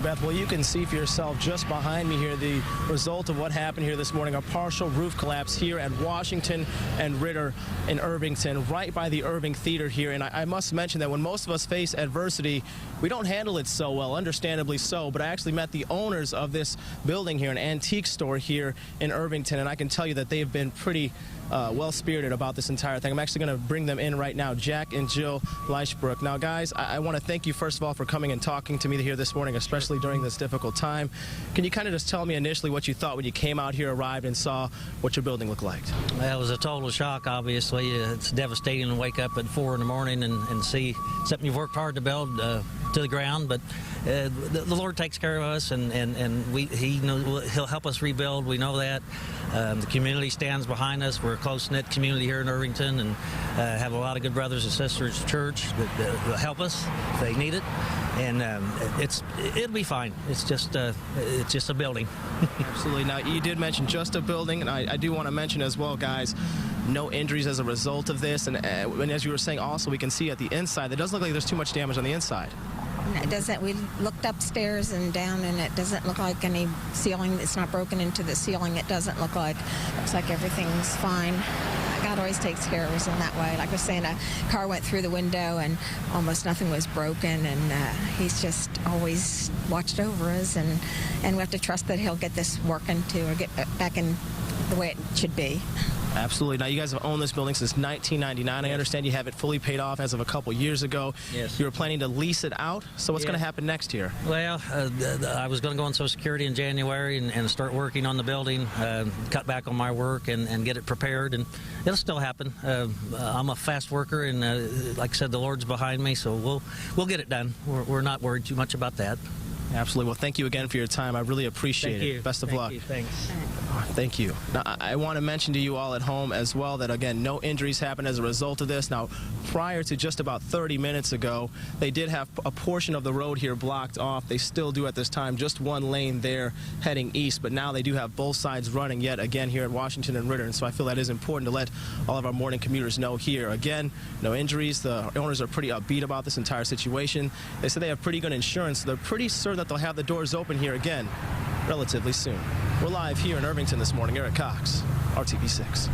Beth. Well, you can see for yourself just behind me here the result of what happened here this morning, a partial roof collapse here at Washington and Ritter in Irvington, right by the Irving Theater here. And I must mention that when most of us face adversity, we don't handle it so well, understandably so. But I actually met the owners of this building here, an antique store here in Irvington, and I can tell you that they've been pretty well-spirited about this entire thing. I'm actually going to bring them in right now, Jack and Jill Leichbrook. Now, guys, I want to thank you, first of all, for coming and talking to me here this morning, especially during this difficult time. Can you kind of just tell me initially what you thought when you came out here, arrived, and saw what your building looked like? Well, it was a total shock, obviously. It's devastating to wake up at 4 in the morning and see something you've worked hard to build to the ground, but the Lord takes care of us, and He'll help us rebuild. We know that. The community stands behind us. We're a close-knit community here in Irvington, and have a lot of good brothers and sisters at church that will help us if they need it. And it'll be fine. It's just a building. Absolutely. Now, you did mention just a building, and I do want to mention as well, guys, no injuries as a result of this. And as you were saying, also, we can see at the inside, it doesn't look like there's too much damage on the inside. It doesn't. We looked upstairs and down, and it doesn't look like any ceiling. It's not broken into the ceiling. It doesn't look like. Looks like everything's fine. God always takes care of us in that way. Like I was saying, a car went through the window, and almost nothing was broken. And He's just always watched over us, and we have to trust that He'll get this working too, or get back in the way it should be. Absolutely. Now, you guys have owned this building since 1999. I understand you have it fully paid off as of a couple years ago. Yes. You were planning to lease it out. So what's going to happen next year? Well, I was going to go on Social Security in January and start working on the building, cut back on my work and get it prepared, and it'll still happen. I'm a fast worker, and like I said, the Lord's behind me, so we'll get it done. We're not worried too much about that. Absolutely. Well, thank you again for your time. I really appreciate it. Best of luck. Thanks. Thank you. Now, I want to mention to you all at home as well that, again, no injuries happened as a result of this. Now, prior to just about 30 minutes ago, they did have a portion of the road here blocked off. They still do at this time, just one lane there heading east, but now they do have both sides running yet again here at Washington and Ritter, and so I feel that is important to let all of our morning commuters know here. Again, no injuries. The owners are pretty upbeat about this entire situation. They said they have pretty good insurance, so they're pretty certain that they'll have the doors open here again relatively soon. We're live here in Irvington this morning. Eric Cox, RTV6.